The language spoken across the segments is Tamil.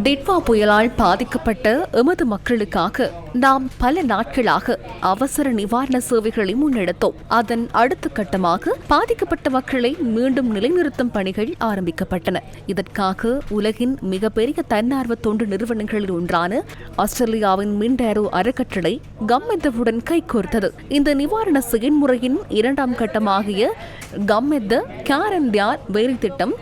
டிட்வா புயலால் பாதிக்கப்பட்ட எமது மக்களுக்காக நாம் பல நாட்களாக அவசர நிவாரண சேவைகளை முன்னெடுத்தோம். அதன் அடுத்த கட்டமாக பாதிக்கப்பட்ட மக்களை மீண்டும் நிலைநிறுத்தும் பணிகள் ஆரம்பிக்கப்பட்டன. இதற்காக உலகின் மிகப்பெரிய தன்னார்வ தொண்டு நிறுவனங்களில் ஒன்றான ஆஸ்திரேலியாவின் மின்டேரோ அறக்கட்டளை கம்மெத்தவுடன் கைகோர்த்தது. இந்த நிவாரண செயல்முறையின் இரண்டாம் கட்டமாகிய கம்மெத்த கேரண்டியார் வேலை திட்டம்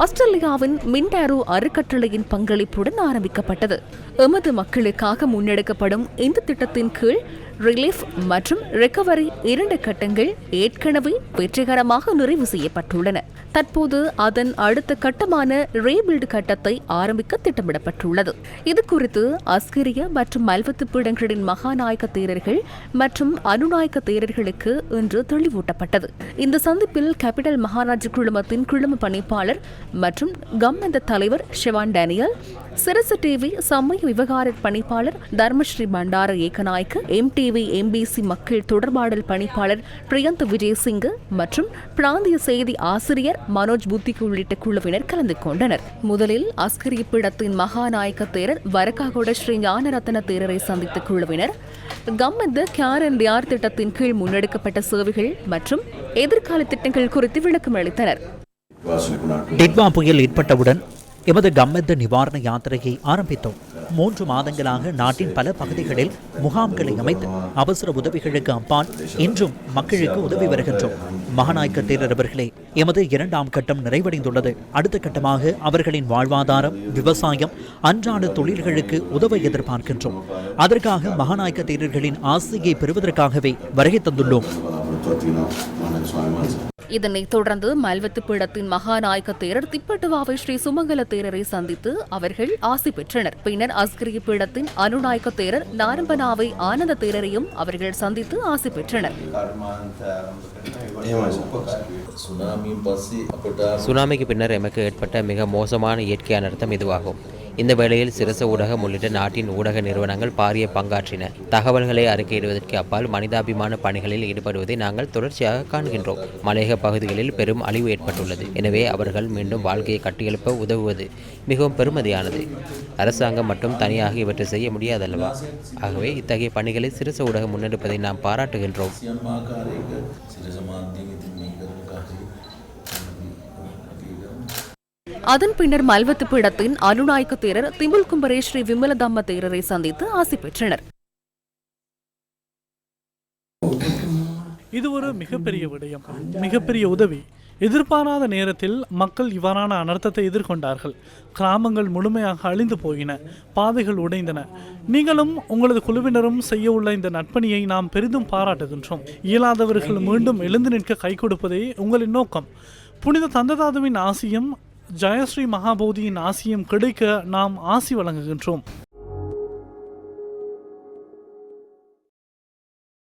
ஆஸ்திரேலியாவின் மின்டேரோ அறக்கட்டளையின் பங்களிப்புடன் ஆரம்பிக்கப்பட்டது. எமது மக்களுக்காக முன்னெடுக்கப்படும் இந்த திட்டத்தின் கீழ் ரிலீஃப் மற்றும் ரெக்கவரி 2 கட்டங்கள் ஏற்கனவே வெற்றிகரமாக நிறைவு செய்யப்பட்டுள்ளன. தற்போது அதன் அடுத்த கட்டமான ரீபில்டு கட்டத்தை ஆரம்பிக்க திட்டமிடப்பட்டுள்ளது. இதுகுறித்து அஸ்கிரிய மற்றும் மல்வத்து பீடங்களின் மகாநாயக்க தேரர்கள் மற்றும் அனுநாயக்க தேரர்களுக்கு இன்று தெளிவூட்டப்பட்டது. இந்த சந்திப்பில் கேபிட்டல் மகாராஜ குழுமத்தின் குழும பணிப்பாளர் மற்றும் கம்மெந்த தலைவர் ஷெவான் டேனியல், சிரசு டிவி சமய விவகார பணிப்பாளர் தர்மஸ்ரீ பண்டார ஏகநாயக்க, MTV MBC மக்கள் தொடர்பாடல் பணிப்பாளர் பிரியந்த் விஜயசிங்க மற்றும் பிராந்திய செய்தி ஆசிரியர் மனோஜ் புத்திக்கு உள்ளிட்ட குழுவினர் கலந்து கொண்டனர். முதலில் அஸ்கிரிய பீடத்தின் மகாநாயக்க தேரர் வரக்காகோட ஸ்ரீ ஞானரத்ன தேரரை சந்தித்த குழுவினர் கம்மெந்த கேரண்டியார் திட்டத்தின் கீழ் முன்னெடுக்கப்பட்ட சேவைகள் மற்றும் எதிர்கால திட்டங்கள் குறித்து விளக்கம் அளித்தனர். டிட்வா புயல் ஏற்பட்டவுடன் எமது கம்மெத்த நிவாரண யாத்திரையை ஆரம்பித்தோம். 3 மாதங்களாக நாட்டின் பல பகுதிகளில் முகாம்களை அமைத்து அவசர உதவிகளுக்கு அப்பால் இன்றும் மக்களுக்கு உதவி வருகின்றோம். மகாநாயக்க தேரர் அவர்களே, எமது 2ஆம் கட்டம் நிறைவடைந்துள்ளது. அடுத்த கட்டமாக அவர்களின் வாழ்வாதாரம், விவசாயம், அன்றாட தொழில்களுக்கு உதவ எதிர்பார்க்கின்றோம். அதற்காக மகாநாயக்க தேரர்களின் ஆசையை பெறுவதற்காகவே வருகை தந்துள்ளோம். இதனைத் தொடர்ந்து மல்வத்து பீடத்தின் மகாநாயக்க தேரர் திப்பட்டுவாவை ஸ்ரீ சுமங்கல தேரரை சந்தித்து அவர்கள் ஆசி பெற்றனர். பின்னர் அஸ்கிரிய பீடத்தின் அனுநாயக்க தேரர் நாரம்பனாவை ஆனந்த தேரரையும் அவர்கள் சந்தித்து ஆசி பெற்றனர். சுனாமிக்கு பின்னர் எமக்கு ஏற்பட்ட மிக மோசமான இயற்கை அனர்த்தம் இதுவாகும். இந்த வேளையில் சிரச ஊடகம் உள்ளிட்ட நாட்டின் ஊடக நிறுவனங்கள் பாரிய பங்காற்றின. தகவல்களை அறிக்கையிடுவதற்கு அப்பால் மனிதாபிமான பணிகளில் ஈடுபடுவதை நாங்கள் தொடர்ச்சியாக காண்கின்றோம். மலையக பகுதிகளில் பெரும் அழிவு ஏற்பட்டுள்ளது. எனவே அவர்கள் மீண்டும் வாழ்க்கையை கட்டியெழுப்ப உதவுவது மிகவும் பெருமதியானது. அரசாங்கம் மட்டும் தனியாக இவற்றை செய்ய முடியாதல்லவா? ஆகவே இத்தகைய பணிகளை சிரச ஊடகம் முன்னெடுப்பதை நாம் பாராட்டுகின்றோம். அதன் பின்னர் மல்வத்து பீடத்தின் அனுநாயக்க தேரர் திம்புல் கும்பரே ஸ்ரீ விமலதம்ம தேரரை சந்தித்து ஆசி பெற்றனர். இது ஒரு மிகப்பெரிய விடயம், மிகப்பெரிய உதவி. எதிர்பாராத நேரத்தில் மக்கள் இவ்வாறான அனர்த்தத்தை எதிர்கொண்டார்கள். கிராமங்கள் முழுமையாக அழிந்து போயின, பாதைகள் உடைந்தன. நீங்களும் உங்களது குழுவினரும் செய்ய உள்ள இந்த நற்பணியை நாம் பெரிதும் பாராட்டுகின்றோம். இயலாதவர்கள் மீண்டும் எழுந்து நிற்க கை கொடுப்பதே உங்களின் நோக்கம். புனித தந்ததாதுவின் ஆசியும் ஜெயஸ்ரீ மகாபோதியின் ஆசியும் கிடைக்க நாம் ஆசி வழங்குகின்றோம்.